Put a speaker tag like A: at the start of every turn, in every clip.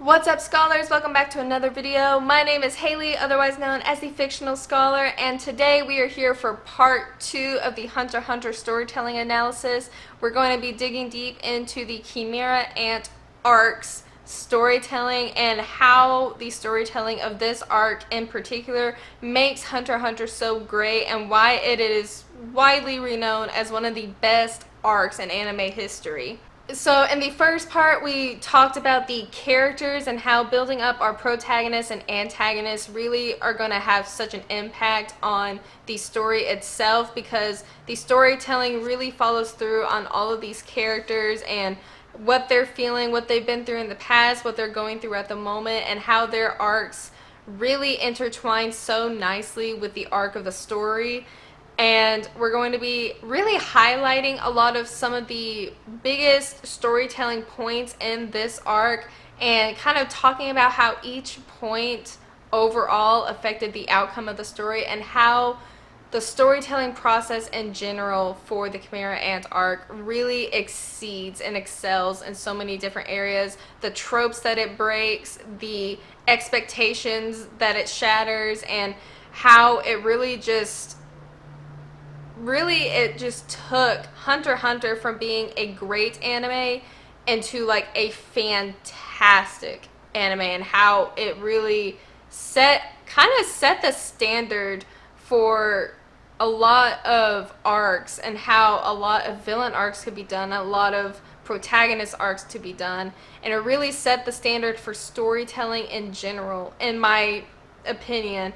A: What's up, scholars? Welcome back to another video. My name is Haley, otherwise known as the Fictional Scholar, and today we are here for part 2 of the Hunter x Hunter storytelling analysis. We're going to be digging deep into the Chimera Ant arc's storytelling and how the storytelling of this arc in particular makes Hunter x Hunter so great and why it is widely renowned as one of the best arcs in anime history. So in the first part, we talked about the characters and how building up our protagonists and antagonists really are going to have such an impact on the story itself, because the storytelling really follows through on all of these characters and what they're feeling, what they've been through in the past, what they're going through at the moment, and how their arcs really intertwine so nicely with the arc of the story. And we're going to be really highlighting a lot of some of the biggest storytelling points in this arc and kind of talking about how each point overall affected the outcome of the story and how the storytelling process in general for the Chimera Ant arc really exceeds and excels in so many different areas. The tropes that it breaks, the expectations that it shatters, and how it really just took Hunter x Hunter from being a great anime into like a fantastic anime, and how it really kind of set the standard for a lot of arcs, and how a lot of villain arcs could be done, a lot of protagonist arcs to be done, and it really set the standard for storytelling in general, in my opinion,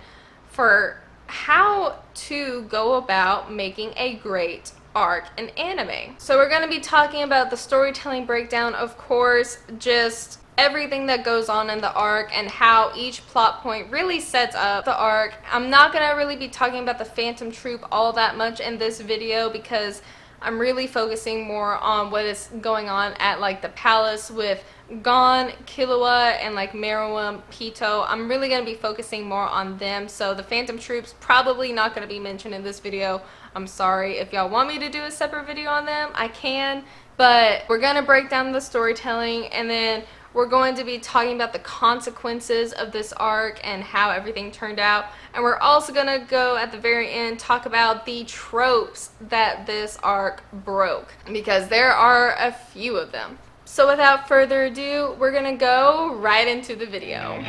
A: for how to go about making a great arc in anime. So we're going to be talking about the storytelling breakdown, of course, just everything that goes on in the arc and how each plot point really sets up the arc. I'm not going to really be talking about the Phantom Troop all that much in this video, because I'm really focusing more on what is going on at like the palace with Gon, Killua, and like Meruem, Pito. I'm really going to be focusing more on them. So the Phantom Troops probably not going to be mentioned in this video. I'm sorry. If y'all want me to do a separate video on them, I can. But we're going to break down the storytelling, and then we're going to be talking about the consequences of this arc and how everything turned out. And we're also going to go at the very end talk about the tropes that this arc broke, because there are a few of them. So without further ado, we're going to go right into the video.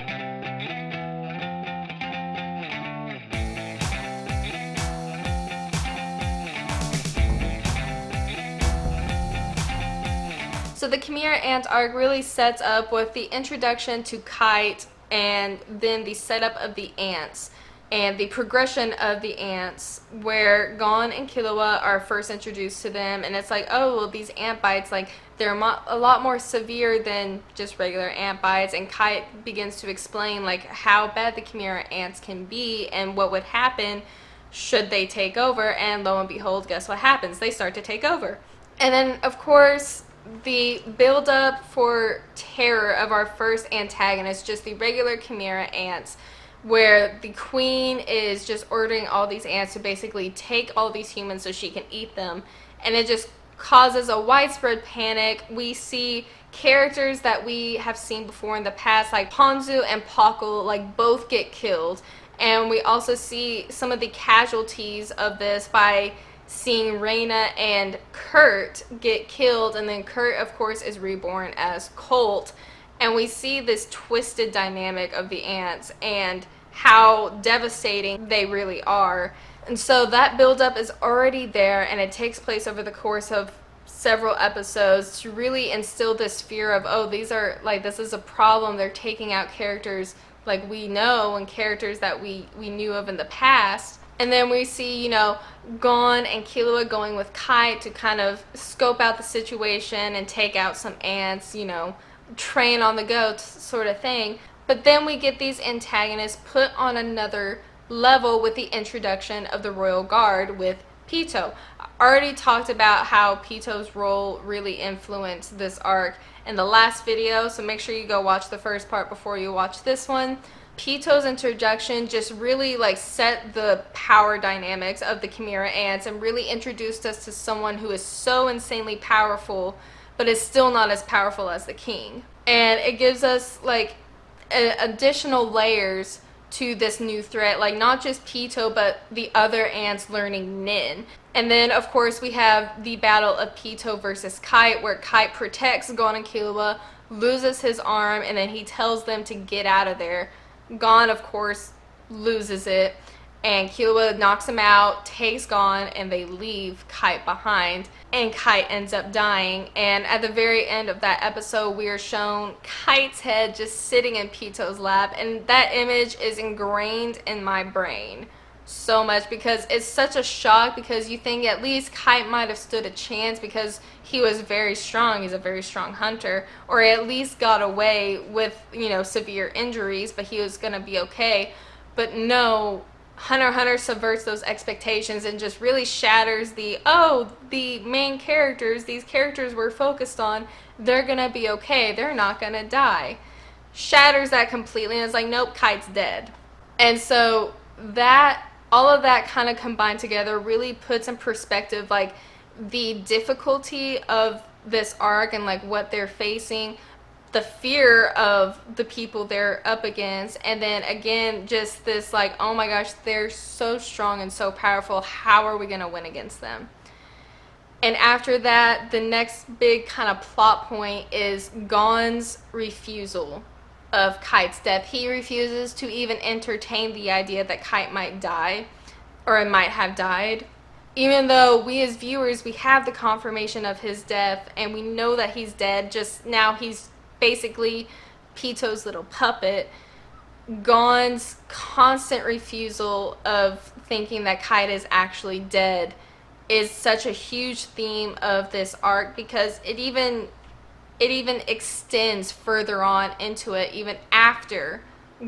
A: So the Chimera Ant arc really sets up with the introduction to Kite, and then the setup of the ants and the progression of the ants, where Gon and Killua are first introduced to them, and it's like, oh, well, these ant bites, like, they're a lot more severe than just regular ant bites, and Kite begins to explain like how bad the Chimera ants can be and what would happen should they take over, and lo and behold, guess what happens? They start to take over. And then, of course, the build-up for terror of our first antagonist, just the regular Chimera ants, where the queen is just ordering all these ants to basically take all these humans so she can eat them, and it just causes a widespread panic. We see characters that we have seen before in the past, like Ponzu and Pakul, like both get killed, and we also see some of the casualties of this by seeing Reina and Kurt get killed, and then Kurt, of course, is reborn as Colt, and we see this twisted dynamic of the ants and how devastating they really are. And so that buildup is already there, and it takes place over the course of several episodes to really instill this fear of, oh, these are like, this is a problem. They're taking out characters like we know, and characters that we knew of in the past. And then we see, you know, Gon and Killua going with Kite to kind of scope out the situation and take out some ants, you know, train on the go sort of thing. But then we get these antagonists put on another level with the introduction of the Royal Guard with Pito. I already talked about how Pito's role really influenced this arc in the last video, so make sure you go watch the first part before you watch this one. Pito's introduction just really like set the power dynamics of the Chimera Ants and really introduced us to someone who is so insanely powerful but is still not as powerful as the king. And it gives us like additional layers to this new threat, like not just Pito but the other ants learning Nin. And then of course we have the battle of Pito versus Kite, where Kite protects Gon and Killua, loses his arm, and then he tells them to get out of there. Gon of course loses it, and Killua knocks him out, takes Gon, and they leave Kite behind. And Kite ends up dying. And at the very end of that episode, we are shown Kite's head just sitting in Pito's lap. And that image is ingrained in my brain so much, because it's such a shock, because you think at least Kite might have stood a chance because he was very strong. He's a very strong hunter, or at least got away with, severe injuries, but he was going to be okay. But no, Hunter x Hunter subverts those expectations and just really shatters the main characters, these characters we're focused on, they're gonna be okay, they're not gonna die. Shatters that completely, and it's like, nope, Kite's dead. And so that, all of that kind of combined together really puts in perspective like the difficulty of this arc and like what they're facing, the fear of the people they're up against, and then again just this like, oh my gosh, they're so strong and so powerful, how are we going to win against them? And after that, the next big kind of plot point is Gon's refusal of Kite's death. He refuses to even entertain the idea that Kite might die, or might have died, even though we as viewers, we have the confirmation of his death and we know that he's dead, just now he's basically Pito's little puppet. Gon's constant refusal of thinking that Kite is actually dead is such a huge theme of this arc, because it even extends further on into it, even after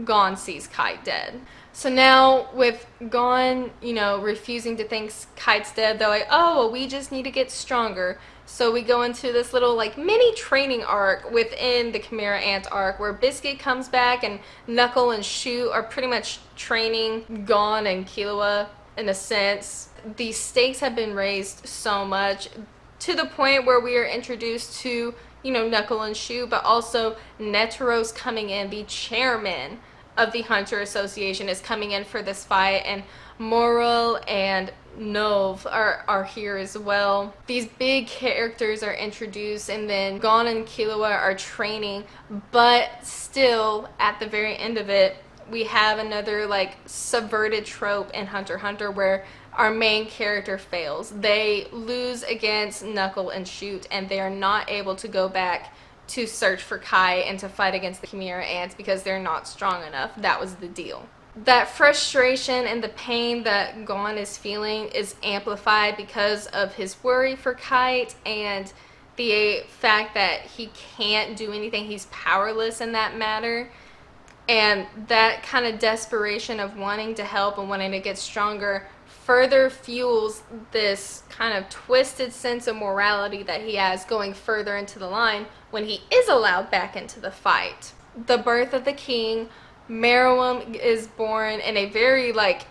A: Gon sees Kite dead. So now with Gon, refusing to think Kite's dead, they're like, oh, well, we just need to get stronger. So we go into this little like mini training arc within the Chimera Ant arc, where Biscuit comes back and Knuckle and Shoot are pretty much training Gon and Killua in a sense. The stakes have been raised so much to the point where we are introduced to, Knuckle and Shoot, but also Neteros coming in, the chairman of the Hunter Association is coming in for this fight, and Moral and Nov are here as well. These big characters are introduced, and then Gon and Killua are training, but still at the very end of it, we have another like subverted trope in Hunter x Hunter where our main character fails. They lose against Knuckle and Shoot, and they are not able to go back to search for Kite and to fight against the Chimera Ants because they're not strong enough. That was the deal. That frustration and the pain that Gon is feeling is amplified because of his worry for Kite and the fact that he can't do anything. He's powerless in that matter. And that kind of desperation of wanting to help and wanting to get stronger further fuels this kind of twisted sense of morality that he has going further into the line when he is allowed back into the fight. The birth of the king, Meruem is born in a very like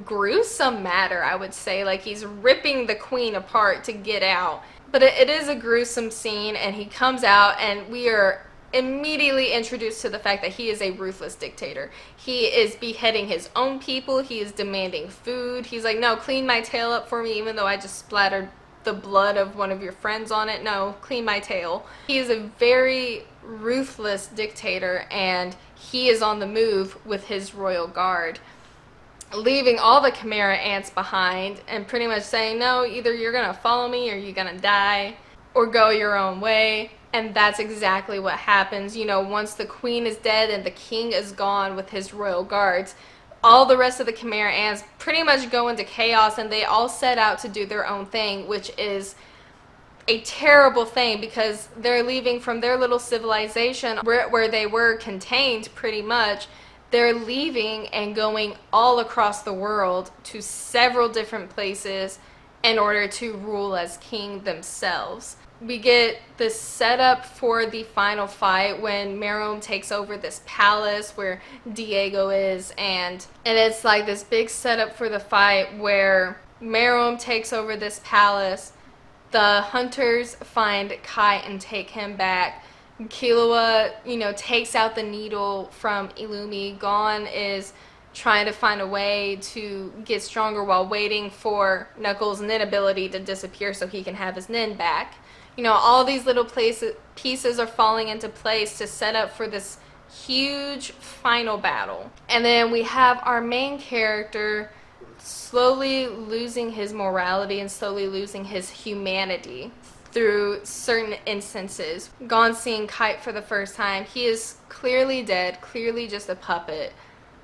A: gruesome manner, I would say. Like he's ripping the queen apart to get out. But it is a gruesome scene, and he comes out and we are immediately introduced to the fact that he is a ruthless dictator. He is beheading his own people. He is demanding food. He's like, no, clean my tail up for me, even though I just splattered the blood of one of your friends on it. No, clean my tail. He is a very ruthless dictator, and he is on the move with his royal guard, leaving all the Chimera Ants behind and pretty much saying, no, either you're gonna follow me or you're gonna die or go your own way. And that's exactly what happens. Once the queen is dead and the king is gone with his royal guards, all the rest of the Chimera Ants pretty much go into chaos, and they all set out to do their own thing, which is a terrible thing because they're leaving from their little civilization where they were contained pretty much. They're leaving and going all across the world to several different places in order to rule as king themselves. We get this setup for the final fight when Merome takes over this palace where Diego is, and it's like this big setup for the fight where Merome takes over this palace. The hunters find Kite and take him back. Killua, takes out the needle from Illumi. Gon is trying to find a way to get stronger while waiting for Knuckles' Nin ability to disappear so he can have his Nin back. All these little pieces are falling into place to set up for this huge final battle. And then we have our main character slowly losing his morality and slowly losing his humanity through certain instances. Gon seeing Kite for the first time. He is clearly dead, clearly just a puppet.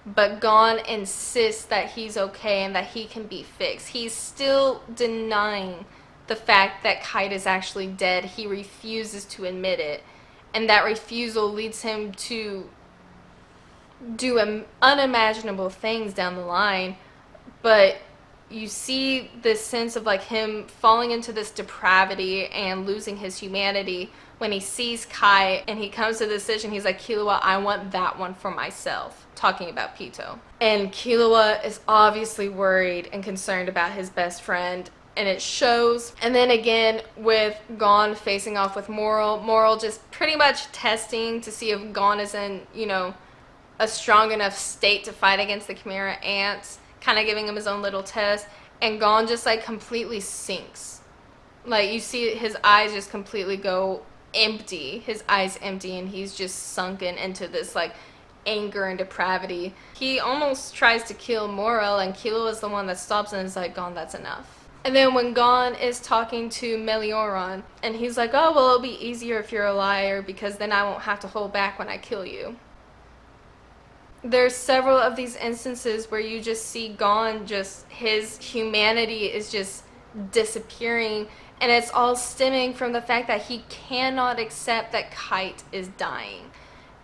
A: But Gon insists that he's okay and that he can be fixed. He's still denying the fact that Kite is actually dead. He refuses to admit it. And that refusal leads him to do unimaginable things down the line. But you see this sense of like him falling into this depravity and losing his humanity when he sees Kite and he comes to the decision. He's like, Killua, I want that one for myself. Talking about Pito. And Killua is obviously worried and concerned about his best friend, and it shows. And then again with Gon facing off with Moral just pretty much testing to see if Gon is in, a strong enough state to fight against the Chimera ants, kind of giving him his own little test. And Gon just like completely sinks. Like you see his eyes just completely go empty. His eyes empty, and he's just sunken into this like anger and depravity. He almost tries to kill Moral, and Killua is the one that stops and is like, Gon, that's enough. And then when Gon is talking to Meruem, and he's like, oh, well, it'll be easier if you're a liar because then I won't have to hold back when I kill you. There's several of these instances where you just see Gon, just his humanity is just disappearing, and it's all stemming from the fact that he cannot accept that Kite is dying.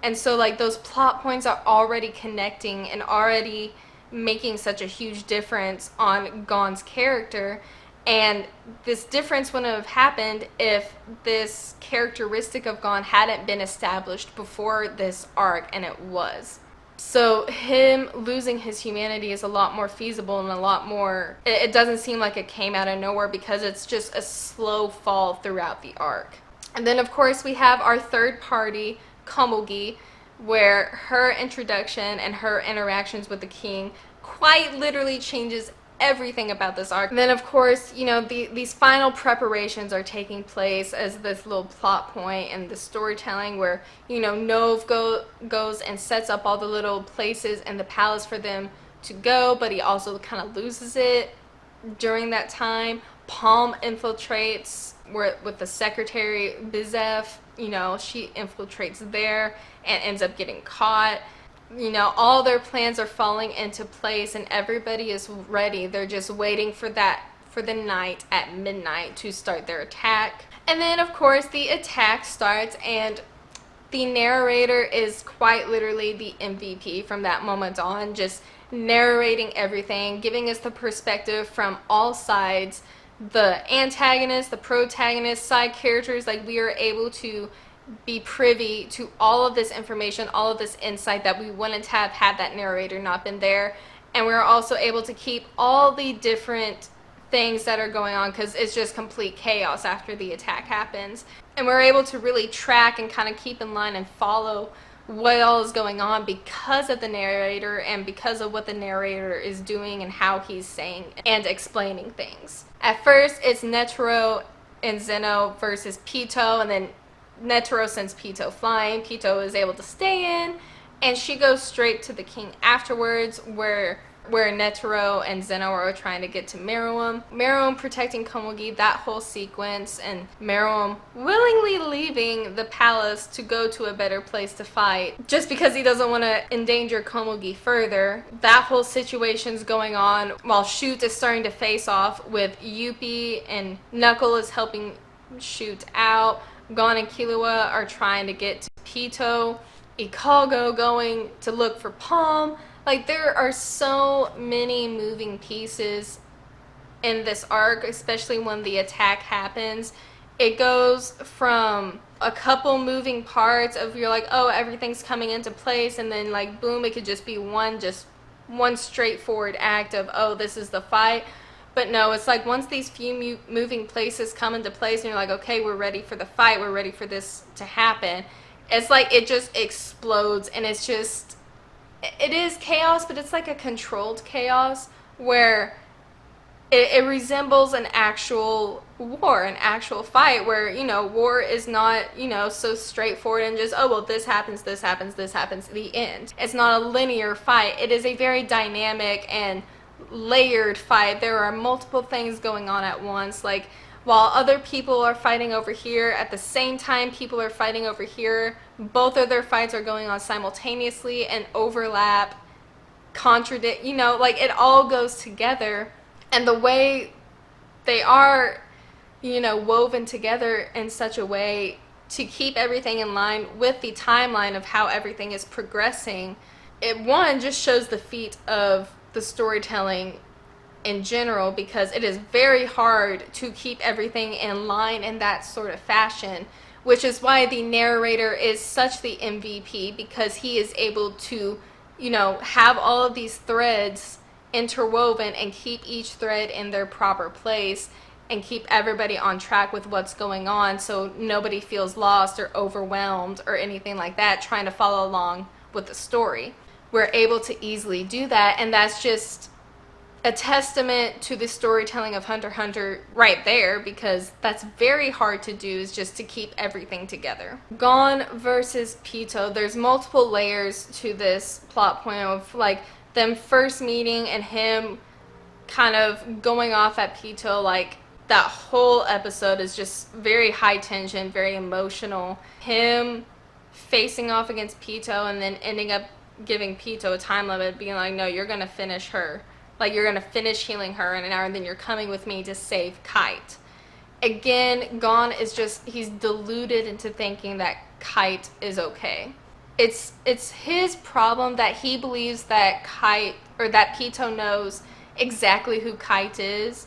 A: And so like those plot points are already connecting and already making such a huge difference on Gon's character. And this difference wouldn't have happened if this characteristic of Gon hadn't been established before this arc, and it was. So him losing his humanity is a lot more feasible and a lot more, it doesn't seem like it came out of nowhere because it's just a slow fall throughout the arc. And then of course we have our third party, Komugi, where her introduction and her interactions with the king quite literally changes everything about this arc. And then of course, these final preparations are taking place as this little plot point and the storytelling where, Nov goes and sets up all the little places in the palace for them to go, but he also kind of loses it during that time. Palm infiltrates with the secretary Bizef, she infiltrates there and ends up getting caught. All their plans are falling into place and everybody is ready. They're just waiting for the night at midnight to start their attack. And then of course the attack starts, and the narrator is quite literally the MVP from that moment on, just narrating everything, giving us the perspective from all sides, the antagonist, the protagonist, side characters. Like we are able to be privy to all of this information, all of this insight that we wouldn't have had that narrator not been there. And we're also able to keep all the different things that are going on because it's just complete chaos after the attack happens. And we're able to really track and kind of keep in line and follow what all is going on because of the narrator and because of what the narrator is doing and how he's saying and explaining things. At first, it's Netero and Zeno versus Pito, and then Netero sends Pito flying. Pito is able to stay in, and she goes straight to the king afterwards, where Netero and Zeno are trying to get to Meruem. Meruem protecting Komugi, that whole sequence, and Meruem willingly leaving the palace to go to a better place to fight, just because he doesn't want to endanger Komugi further. That whole situation's going on while Shoot is starting to face off with Yuppie, and Knuckle is helping Shoot out. Gon and Killua are trying to get to Pito. Ikago going to look for Palm. Like, there are so many moving pieces in this arc, especially when the attack happens. It goes from a couple moving parts of you're like, oh, everything's coming into place, and then like boom, it could just be one straightforward act of, oh, this is the fight. But no, it's like once these few moving places come into place and you're like, okay, we're ready for the fight, we're ready for this to happen, it's like it just explodes. And it's just, it is chaos, but it's like a controlled chaos where it resembles an actual war, an actual fight, where, you know, war is not, you know, so straightforward and just, oh, well, this happens, this happens, this happens, the end. It's not a linear fight. It is a very dynamic and layered fight. There are multiple things going on at once. Like, while other people are fighting over here, at the same time people are fighting over here, both of their fights are going on simultaneously and overlap, contradict, you know, like it all goes together. And the way they are, you know, woven together in such a way to keep everything in line with the timeline of how everything is progressing, it, one, just shows the feat of the storytelling in general, because it is very hard to keep everything in line in that sort of fashion, which is why the narrator is such the MVP, because he is able to, you know, have all of these threads interwoven and keep each thread in their proper place and keep everybody on track with what's going on, so nobody feels lost or overwhelmed or anything like that trying to follow along with the story. We're able to easily do that, and that's just a testament to the storytelling of Hunter x Hunter right there, because that's very hard to do, is just to keep everything together. Gon versus Pito, there's multiple layers to this plot point of like them first meeting and him kind of going off at Pito. Like, that whole episode is just very high tension, very emotional. Him facing off against Pito and then ending up giving Pito a time limit, being like, no, you're gonna finish her. Like, you're gonna finish healing her in an hour, and then you're coming with me to save Kite. Again, Gon is just, he's deluded into thinking that Kite is okay. It's his problem that he believes that Kite, or that Pito knows exactly who Kite is,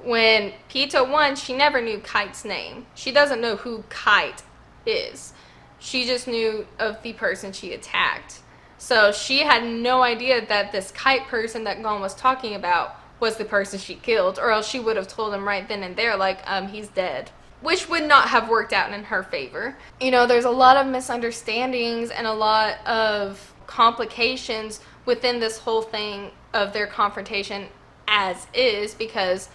A: when Pito, one, she never knew Kite's name. She doesn't know who Kite is. She just knew of the person she attacked. So she had no idea that this Kite person that Gon was talking about was the person she killed, or else she would have told him right then and there, like, he's dead. Which would not have worked out in her favor. You know, there's a lot of misunderstandings and a lot of complications within this whole thing of their confrontation as is, because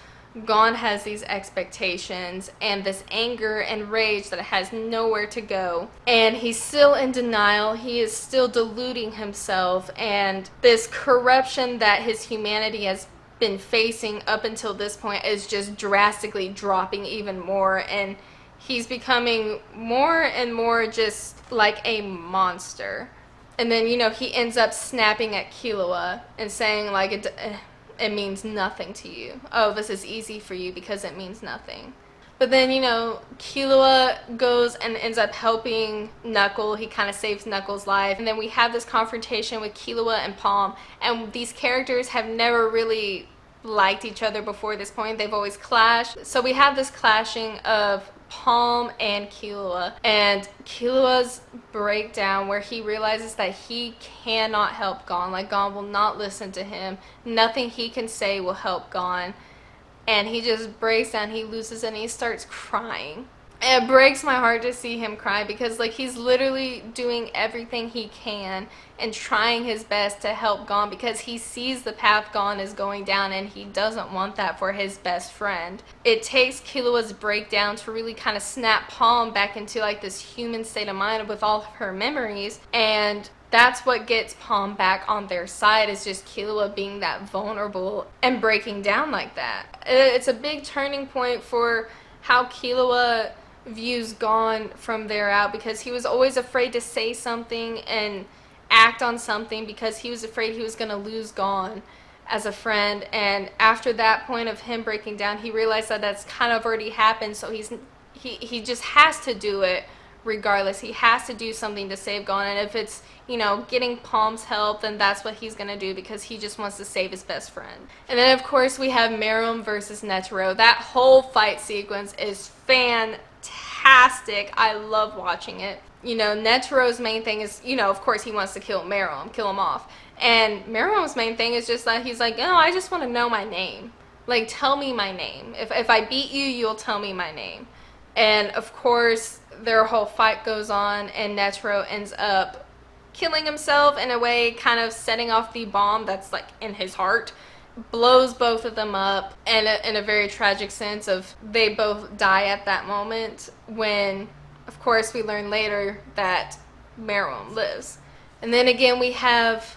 A: Gon has these expectations and this anger and rage that has nowhere to go, and he's still in denial. He is still deluding himself, and this corruption that his humanity has been facing up until this point is just drastically dropping even more, and he's becoming more and more just like a monster. And then, you know, he ends up snapping at Killua and saying, like, it means nothing to you. Oh, this is easy for you because it means nothing. But then, you know, Killua goes and ends up helping Knuckle. He kind of saves Knuckle's life. And then we have this confrontation with Killua and Palm. And these characters have never really liked each other before this point. They've always clashed. So we have this clashing of Palm and Killua, and Killua's breakdown where he realizes that he cannot help Gon. Like, Gon will not listen to him. Nothing he can say will help Gon. And he just breaks down, he loses it, and he starts crying. And it breaks my heart to see him cry, because, like, he's literally doing everything he can and trying his best to help Gon, because he sees the path Gon is going down and he doesn't want that for his best friend. It takes Killua's breakdown to really kind of snap Palm back into, like, this human state of mind with all of her memories, and that's what gets Palm back on their side, is just Killua being that vulnerable and breaking down like that. It's a big turning point for how Killua views Gon from there out, because he was always afraid to say something and act on something because he was afraid he was going to lose Gon as a friend. And after that point of him breaking down, he realized that that's kind of already happened, so he just has to do it regardless. He has to do something to save Gon, and if it's, you know, getting Palm's help, then that's what he's gonna do, because he just wants to save his best friend. And then of course we have Meruem versus Netero. That whole fight sequence is fantastic. I love watching it. You know, Netero's main thing is, you know, of course he wants to kill Meruem, kill him off. And Meruem's main thing is just that he's like, oh, I just want to know my name. Like, tell me my name. If I beat you, you'll tell me my name. And of course, their whole fight goes on, and Netero ends up killing himself in a way, kind of setting off the bomb that's like in his heart, blows both of them up, and in a very tragic sense of they both die at that moment, when of course we learn later that Meruem lives. And then again we have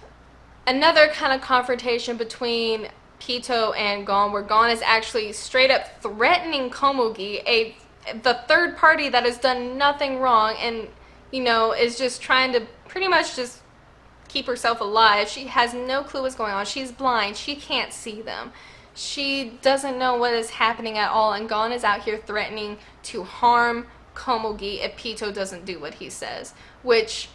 A: another kind of confrontation between Pito and Gon, where Gon is actually straight up threatening Komugi, the third party that has done nothing wrong, and is just trying to pretty much just keep herself alive. She has no clue what's going on. She's blind. She can't see them. She doesn't know what is happening at all, and Gon is out here threatening to harm Komugi if Pito doesn't do what he says, which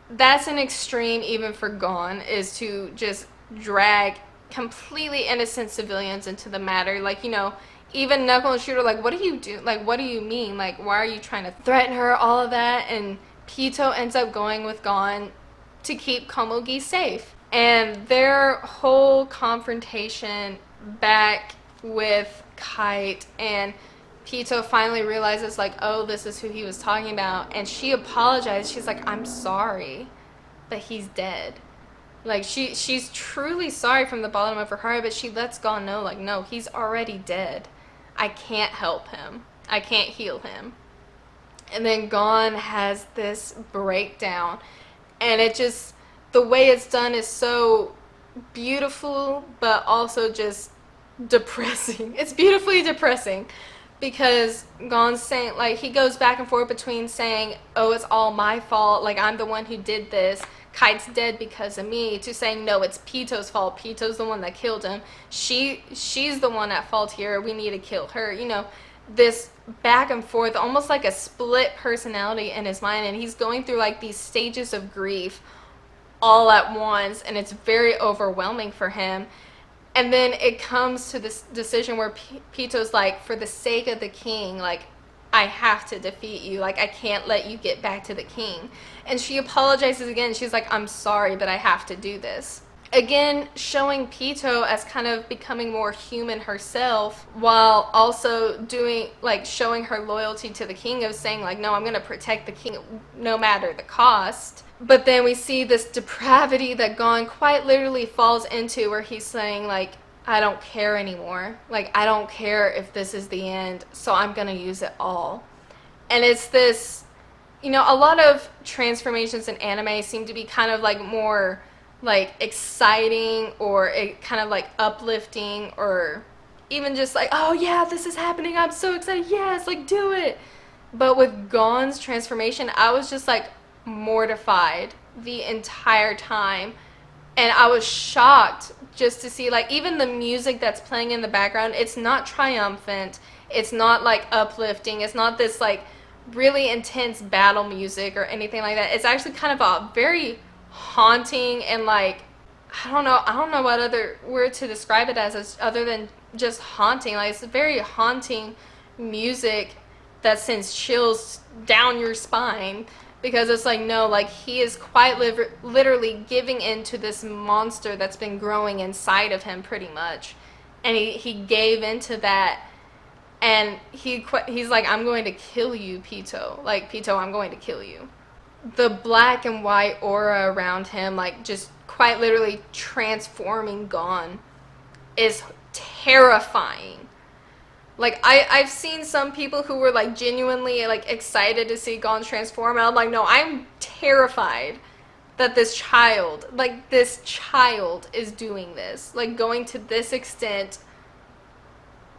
A: that's an extreme even for Gon, is to just drag completely innocent civilians into the matter. Like, even Knuckle and Shooter, like, what do you do? Like, what do you mean? Like, why are you trying to threaten her? All of that. And Pito ends up going with Gon to keep Komugi safe. And their whole confrontation back with Kite, and Pito finally realizes, like, oh, this is who he was talking about. And she apologized. She's like, I'm sorry, but he's dead. Like, she's truly sorry from the bottom of her heart, but she lets Gon know, like, no, he's already dead. I can't help him. I can't heal him. And then Gon has this breakdown, and it just, the way it's done is so beautiful, but also just depressing. It's beautifully depressing, because Gon's saying, like, he goes back and forth between saying, oh, it's all my fault, like, I'm the one who did this, Kite's dead because of me, to saying, no, it's Pito's fault, Pito's the one that killed him, she's the one at fault here, we need to kill her. This back and forth, almost like a split personality in his mind, and he's going through like these stages of grief all at once, and it's very overwhelming for him. And then it comes to this decision where Pito's like, for the sake of the king, like, I have to defeat you. Like, I can't let you get back to the king. And she apologizes again. She's like, I'm sorry, but I have to do this. Again, showing Pito as kind of becoming more human herself, while also doing, like, showing her loyalty to the king, of saying, like, no, I'm going to protect the king no matter the cost. But then we see this depravity that Gon quite literally falls into, where he's saying, like, I don't care anymore. Like, I don't care if this is the end, so I'm going to use it all. And it's this, a lot of transformations in anime seem to be kind of like more like exciting, or kind of like uplifting, or even just like, oh yeah, this is happening, I'm so excited, yes, like, do it. But with Gon's transformation, I was just like mortified the entire time, and I was shocked just to see, like, even the music that's playing in the background, it's not triumphant, it's not like uplifting, it's not this like really intense battle music or anything like that. It's actually kind of a very haunting, and like, I don't know what other word to describe it as other than just haunting. Like, it's a very haunting music that sends chills down your spine, because it's like, no, like, he is quite literally giving in to this monster that's been growing inside of him pretty much, and he gave into that, and he's like, I'm going to kill you, Pito. Like, Pito, I'm going to kill you. The black and white aura around him, like, just quite literally transforming Gon, is terrifying. Like, I've seen some people who were like genuinely like excited to see Gon transform, and I'm like, no, I'm terrified that this child is doing this, like, going to this extent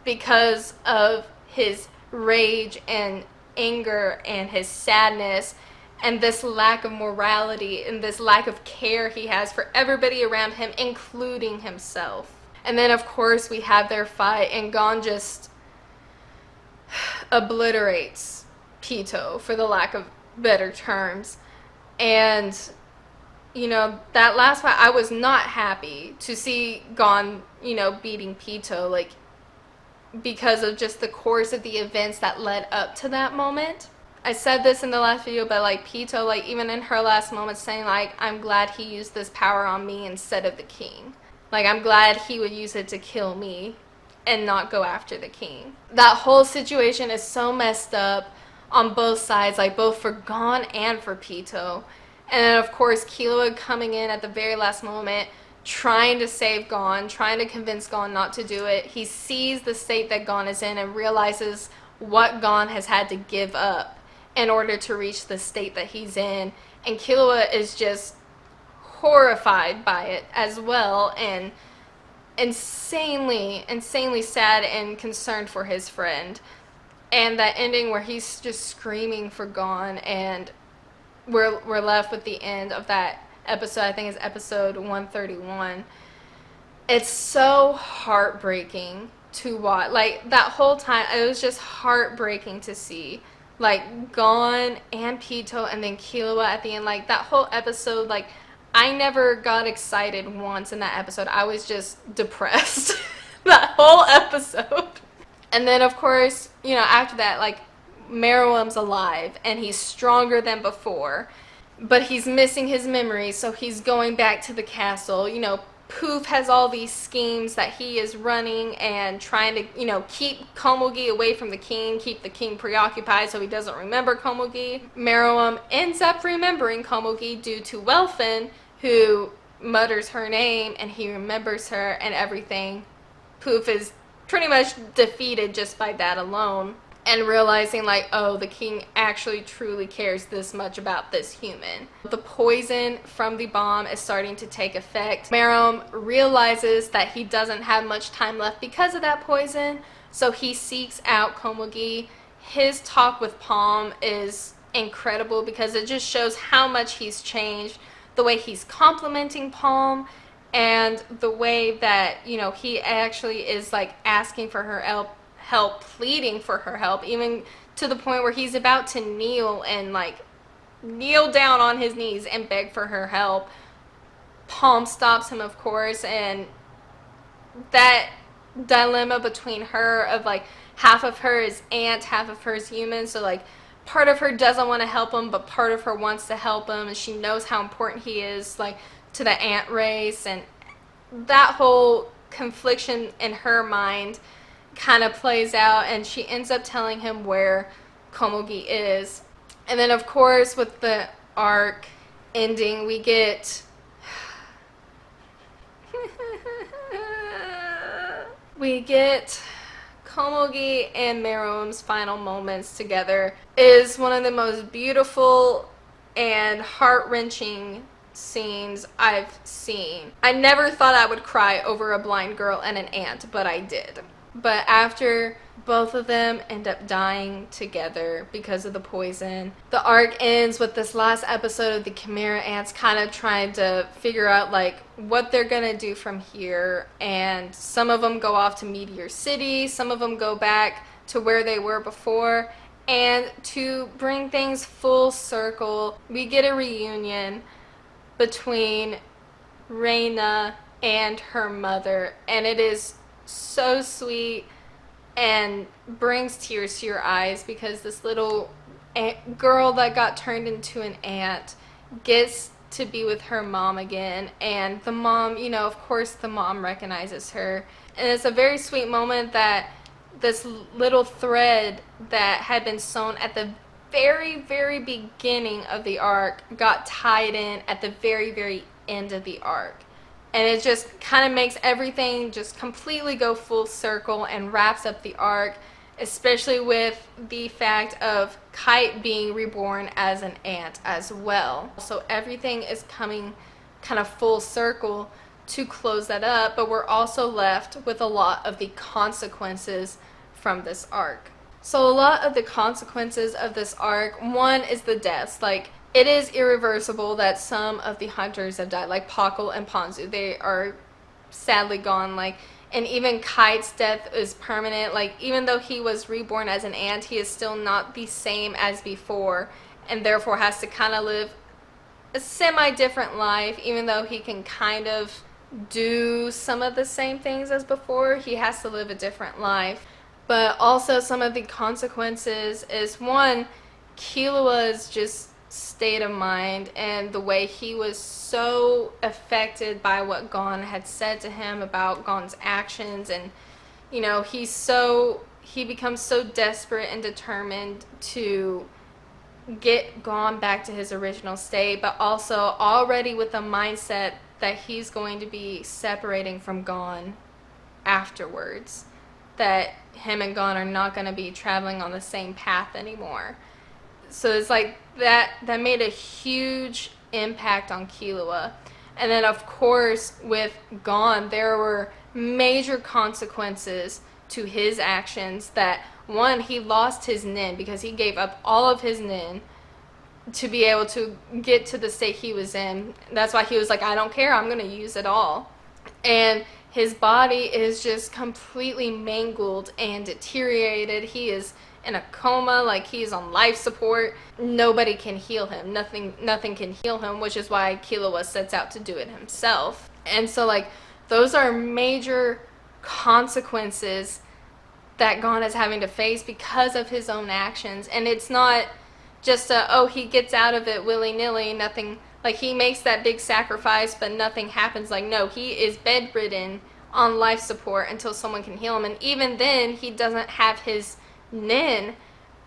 A: because of his rage and anger and his sadness, and this lack of morality and this lack of care he has for everybody around him, including himself. And then of course we have their fight, and Gon just obliterates Pito, for the lack of better terms. And that last fight, I was not happy to see Gon beating Pito, like, because of just the course of the events that led up to that moment. I said this in the last video, but like, Pito, like, even in her last moment, saying like, I'm glad he used this power on me instead of the king. Like, I'm glad he would use it to kill me and not go after the king. That whole situation is so messed up on both sides, like both for Gon and for Pito. And then of course Killua coming in at the very last moment, trying to save Gon, trying to convince Gon not to do it. He sees the state that Gon is in and realizes what Gon has had to give up in order to reach the state that he's in. And Killua is just horrified by it as well, and insanely sad and concerned for his friend. And that ending where he's just screaming for Gon, and we're left with the end of that episode. I think it's episode 131. It's so heartbreaking to watch. Like, that whole time, it was just heartbreaking to see. Like, Gon and Pito and then Killua at the end. Like, that whole episode, like, I never got excited once in that episode. I was just depressed. That whole episode. And then, of course, you know, after that, like, Meruem's alive, and he's stronger than before. But he's missing his memory, so he's going back to the castle. You know, Poof has all these schemes that he is running and trying to, you know, keep Komugi away from the king, keep the king preoccupied so he doesn't remember Komugi. Meruem ends up remembering Komugi due to Welfin, who mutters her name, and he remembers her and everything. Poof is pretty much defeated just by that alone, and realizing like, oh, the king actually truly cares this much about this human. The poison from the bomb is starting to take effect. Merome realizes that he doesn't have much time left because of that poison, so he seeks out Komugi. His talk with Palm is incredible because it just shows how much he's changed. The way he's complimenting Palm, and the way that, you know, he actually is like asking for her help, pleading for her help, even to the point where he's about to kneel and like kneel down on his knees and beg for her help. Palm stops him, of course, and that dilemma between her of like half of her is ant, half of her is human, so like part of her doesn't want to help him, but part of her wants to help him, and she knows how important he is, like, to the ant race. And that whole confliction in her mind kind of plays out, and she ends up telling him where Komugi is. And then, of course, with the arc ending, we get Komugi and Meruem's final moments together. Is one of the most beautiful and heart-wrenching scenes I've seen. I never thought I would cry over a blind girl and an ant, but I did. But after both of them end up dying together because of the poison, the arc ends with this last episode of the Chimera ants kind of trying to figure out like what they're gonna do from here. And some of them go off to Meteor City, some of them go back to where they were before. And to bring things full circle, we get a reunion between Reina and her mother, and it is so sweet and brings tears to your eyes because this little girl that got turned into an ant gets to be with her mom again. And the mom, you know, of course the mom recognizes her, and it's a very sweet moment that this little thread that had been sewn at the very beginning of the arc got tied in at the very end of the arc. And it just kind of makes everything just completely go full circle and wraps up the arc, especially with the fact of Kite being reborn as an ant as well. So everything is coming kind of full circle to close that up, but we're also left with a lot of the consequences from this arc. So a lot of the consequences of this arc, one is the deaths. Like, it is irreversible that some of the hunters have died, like Pakal and Ponzu. They are sadly gone. Like, and even Kite's death is permanent. Like, even though he was reborn as an ant, he is still not the same as before, and therefore has to kind of live a semi-different life. Even though he can kind of do some of the same things as before, he has to live a different life. But also some of the consequences is, one, Killua's just state of mind and the way he was so affected by what Gon had said to him about Gon's actions, and you know, he becomes so desperate and determined to get Gon back to his original state, but also already with the mindset that he's going to be separating from Gon afterwards, that him and Gon are not going to be traveling on the same path anymore. So it's like that made a huge impact on Killua. And then of course with Gon there were major consequences to his actions. That one, he lost his nin because he gave up all of his nin to be able to get to the state he was in. That's why he was like, I don't care, I'm going to use it all. And his body is just completely mangled and deteriorated. He is in a coma, like he's on life support. Nobody can heal him. Nothing can heal him, which is why Killua sets out to do it himself. And so like those are major consequences that Gon is having to face because of his own actions. And it's not just he gets out of it willy-nilly, nothing, like he makes that big sacrifice but nothing happens. Like, no, he is bedridden on life support until someone can heal him, and even then he doesn't have his nin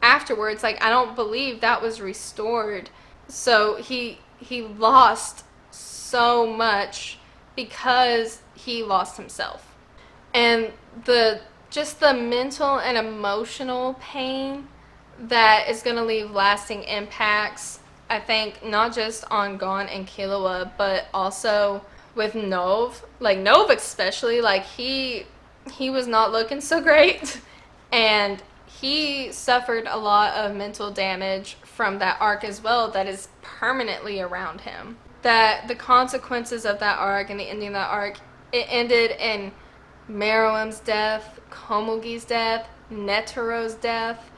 A: afterwards. Like, I don't believe that was restored. So he lost so much because he lost himself. And the mental and emotional pain that is going to leave lasting impacts, I think, not just on Gon and Killua, but also with Nov. Like, Nov especially, like, he was not looking so great. And he suffered a lot of mental damage from that arc as well that is permanently around him. That the consequences of that arc and the ending of that arc, it ended in Meruem's death, Komugi's death, Netero's death,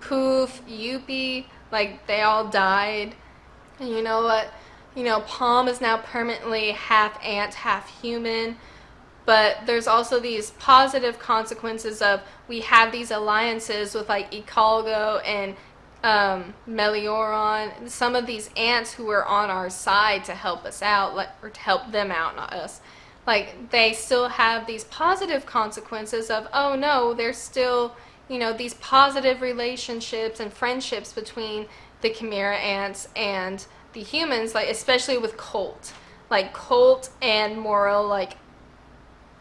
A: Poof, Yuppie, like, they all died. And you know what? You know, Palm is now permanently half ant, half human. But there's also these positive consequences of, we have these alliances with like Ikalgo and Melioron, some of these ants who are on our side to help us out, like, or to help them out, not us. Like, they still have these positive consequences of, oh no, there's still, you know, these positive relationships and friendships between the Chimera ants and the humans, like, especially with Colt. Like, Colt and Moro, like,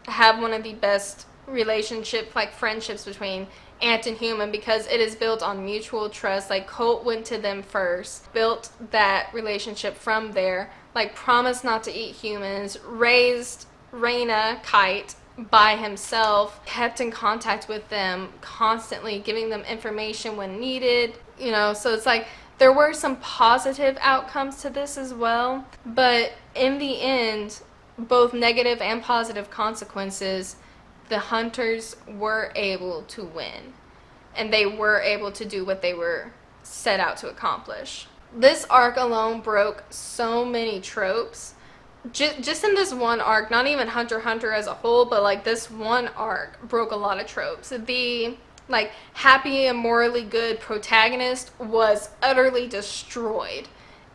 A: have one of the best relationship, like, friendships between ant and human, because it is built on mutual trust. Like, Colt went to them first, built that relationship from there, like, promised not to eat humans, raised Reina, Kite, by himself, kept in contact with them constantly, giving them information when needed, you know. So it's like there were some positive outcomes to this as well, but in the end, both negative and positive consequences, the hunters were able to win, and they were able to do what they were set out to accomplish. This arc alone broke so many tropes. Just in this one arc, not even Hunter x Hunter as a whole, but like this one arc broke a lot of tropes. The like happy and morally good protagonist was utterly destroyed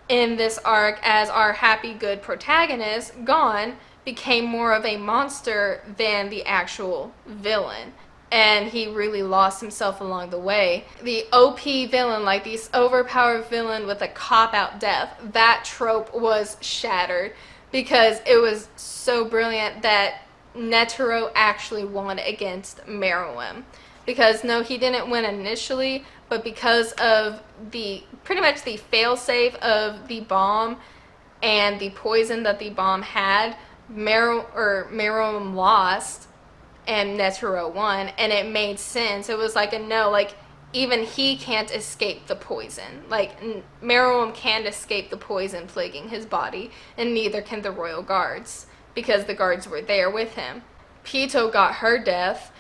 A: in this arc, as our happy good protagonist, Gon, became more of a monster than the actual villain. And he really lost himself along the way. The OP villain, like this overpowered villain with a cop-out death, that trope was shattered, because it was so brilliant that Netero actually won against Meruem. Because no, he didn't win initially, but because of the pretty much the failsafe of the bomb and the poison that the bomb had, Meruem lost and Netero won, and it made sense. It was like a no, like, even he can't escape the poison. Like, Meruem can't escape the poison plaguing his body, and neither can the royal guards, because the guards were there with him. Pito got her death,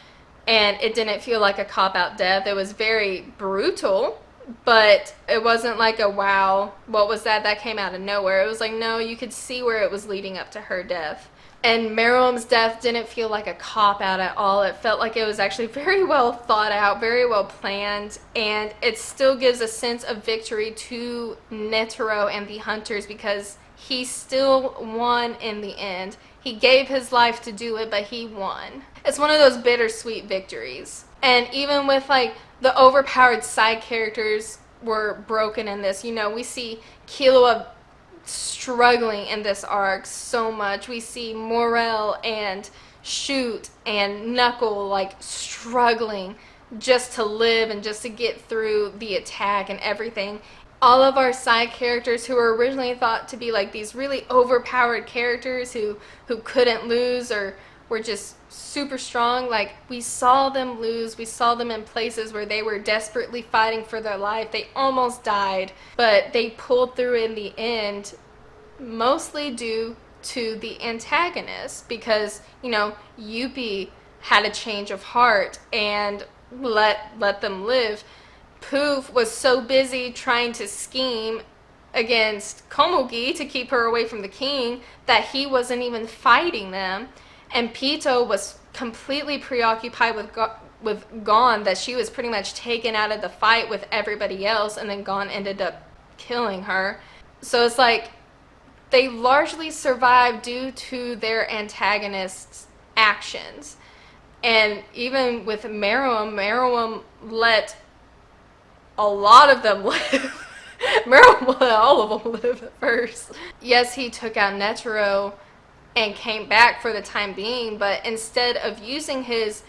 A: and it didn't feel like a cop-out death. It was very brutal, but it wasn't like a wow, what was that? That came out of nowhere. It was like, no, you could see where it was leading up to her death. And Meruem's death didn't feel like a cop-out at all. It felt like it was actually very well thought out, very well planned, and it still gives a sense of victory to Netero and the hunters, because he still won in the end. He gave his life to do it, but he won. It's one of those bittersweet victories. And even with like the overpowered side characters were broken in this. You know, we see Killua struggling in this arc so much. We see Morel and Shoot and Knuckle like struggling just to live and just to get through the attack and everything. All of our side characters who were originally thought to be like these really overpowered characters who couldn't lose or were just super strong, like we saw them lose. We saw them in places where they were desperately fighting for their life. They almost died, but they pulled through in the end, mostly due to the antagonist, because, you know, Yuppie had a change of heart and let them live. Poof was so busy trying to scheme against Komugi to keep her away from the king that he wasn't even fighting them. And Pito was completely preoccupied with Gon, that she was pretty much taken out of the fight with everybody else, and then Gon ended up killing her. So it's like they largely survived due to their antagonists' actions. And even with Meruem let a lot of them live. Meruem let all of them live at first. Yes, he took out Netero and came back for the time being, but instead of using his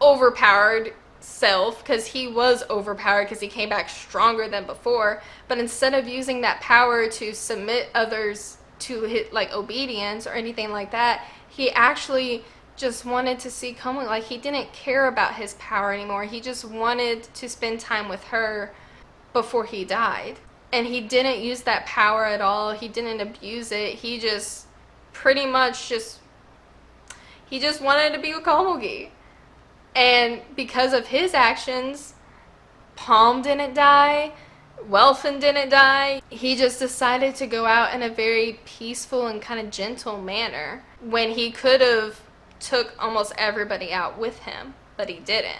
A: overpowered self, because he was overpowered because he came back stronger than before, but instead of using that power to submit others to his, like, obedience or anything like that, he actually just wanted to see Komugi. Like, he didn't care about his power anymore. He just wanted to spend time with her before he died. And he didn't use that power at all. He didn't abuse it. He just pretty much he just wanted to be with Komugi. And because of his actions, Palm didn't die, Welfen didn't die. He just decided to go out in a very peaceful and kind of gentle manner when he could have took almost everybody out with him, but he didn't.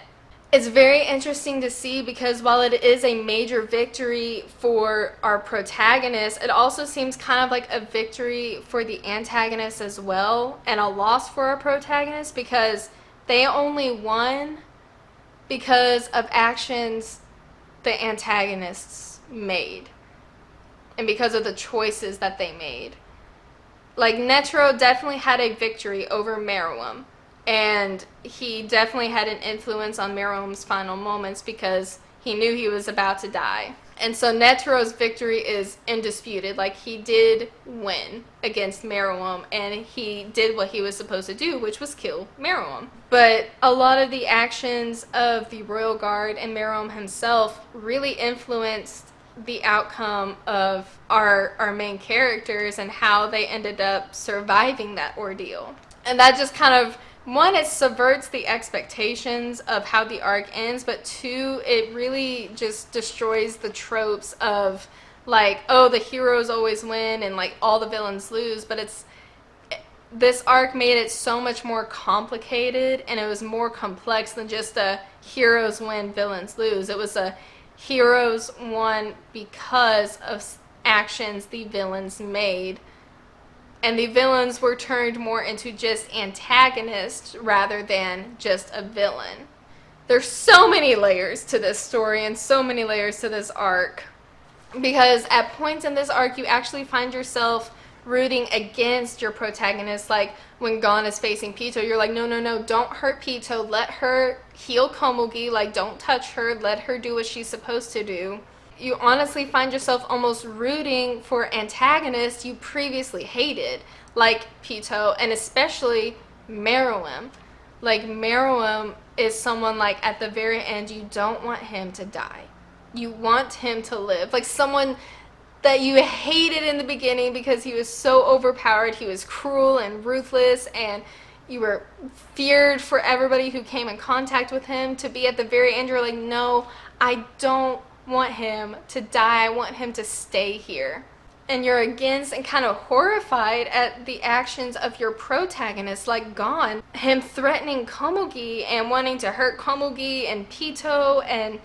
A: It's very interesting to see, because while it is a major victory for our protagonist, it also seems kind of like a victory for the antagonist as well, and a loss for our protagonist, because they only won because of actions the antagonists made and because of the choices that they made. Like, Netero definitely had a victory over Meruem, and he definitely had an influence on Meruem's final moments because he knew he was about to die. And so Netero's victory is indisputed. Like, he did win against Meruem, and he did what he was supposed to do, which was kill Meruem. But a lot of the actions of the Royal Guard and Meruem himself really influenced the outcome of our main characters and how they ended up surviving that ordeal. And that just kind of, one, it subverts the expectations of how the arc ends, but two, it really just destroys the tropes of, like, oh, the heroes always win and, like, all the villains lose. But this arc made it so much more complicated, and it was more complex than just a heroes win, villains lose. It was a heroes won because of actions the villains made. And the villains were turned more into just antagonists rather than just a villain. There's so many layers to this story and so many layers to this arc. Because at points in this arc, you actually find yourself rooting against your protagonist. Like, when Gon is facing Pito, you're like, no, no, no, don't hurt Pito. Let her heal Komugi. Like, don't touch her. Let her do what she's supposed to do. You honestly find yourself almost rooting for antagonists you previously hated, like Pito, and especially Meruem. Like, Meruem is someone, like, at the very end, you don't want him to die. You want him to live. Like, someone that you hated in the beginning because he was so overpowered, he was cruel and ruthless, and you were feared for everybody who came in contact with him, to be at the very end, you're like, no, I don't want him to die. I want him to stay here. And you're against and kind of horrified at the actions of your protagonist, like Gon. Him threatening Komugi and wanting to hurt Komugi and Pito, and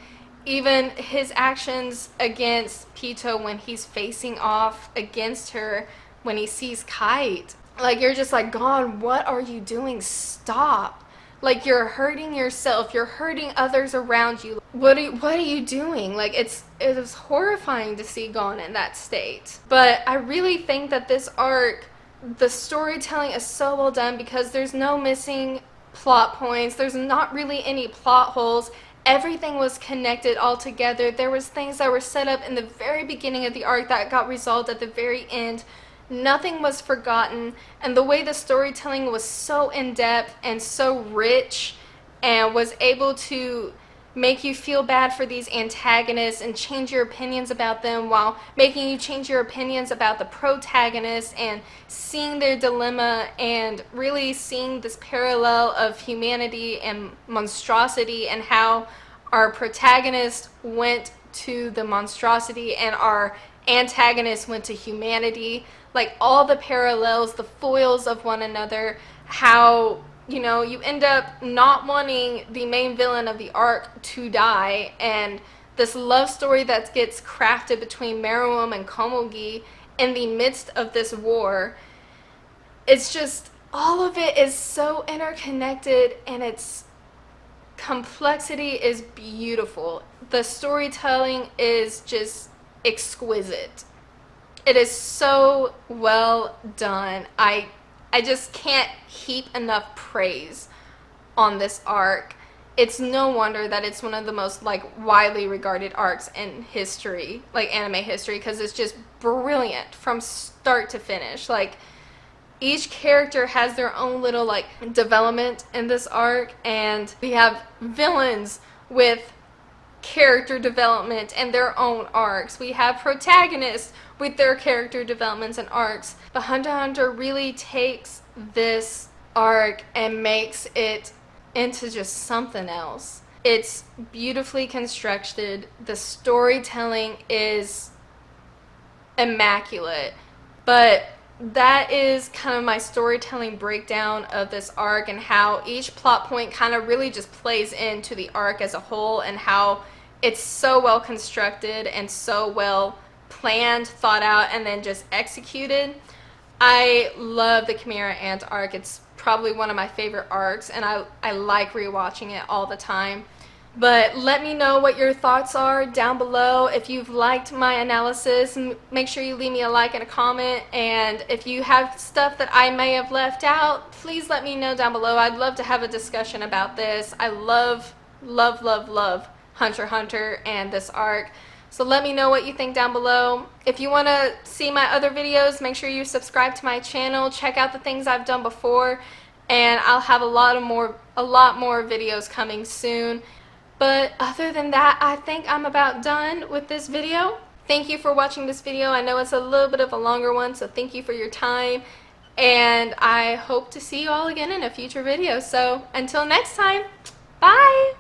A: even his actions against Pito when he's facing off against her when he sees Kite. Like, you're just like, God, what are you doing? Stop. Like, you're hurting yourself. You're hurting others around you. What are you doing? Like, it was horrifying to see Gon in that state. But I really think that this arc, the storytelling is so well done because there's no missing plot points. There's not really any plot holes. Everything was connected all together. There was things that were set up in the very beginning of the arc that got resolved at the very end. Nothing was forgotten, and the way the storytelling was so in-depth and so rich and was able to make you feel bad for these antagonists and change your opinions about them while making you change your opinions about the protagonists and seeing their dilemma and really seeing this parallel of humanity and monstrosity and how our protagonist went to the monstrosity and our antagonist went to humanity. Like, all the parallels, the foils of one another, how, you know, you end up not wanting the main villain of the arc to die, and this love story that gets crafted between Meruem and Komugi in the midst of this war. It's just, all of it is so interconnected, and its complexity is beautiful. The storytelling is just exquisite. It is so well done. I just can't heap enough praise on this arc. It's no wonder that it's one of the most like widely regarded arcs in history, like anime history, because it's just brilliant from start to finish. Like, each character has their own little like development in this arc, and we have villains with character development and their own arcs. We have protagonists with their character developments and arcs. But Hunter x Hunter really takes this arc and makes it into just something else. It's beautifully constructed. The storytelling is immaculate. But that is kind of my storytelling breakdown of this arc and how each plot point kind of really just plays into the arc as a whole, and how it's so well constructed and so well planned, thought out, and then just executed. I love the Chimera Ant arc. It's probably one of my favorite arcs, and I like rewatching it all the time. But let me know what your thoughts are down below. If you've liked my analysis, make sure you leave me a like and a comment. And if you have stuff that I may have left out, please let me know down below. I'd love to have a discussion about this. I love, love, love, love Hunter x Hunter and this arc. So let me know what you think down below. If you want to see my other videos, make sure you subscribe to my channel. Check out the things I've done before, and I'll have a lot more videos coming soon. But other than that, I think I'm about done with this video. Thank you for watching this video. I know it's a little bit of a longer one, so thank you for your time. And I hope to see you all again in a future video. So until next time, bye!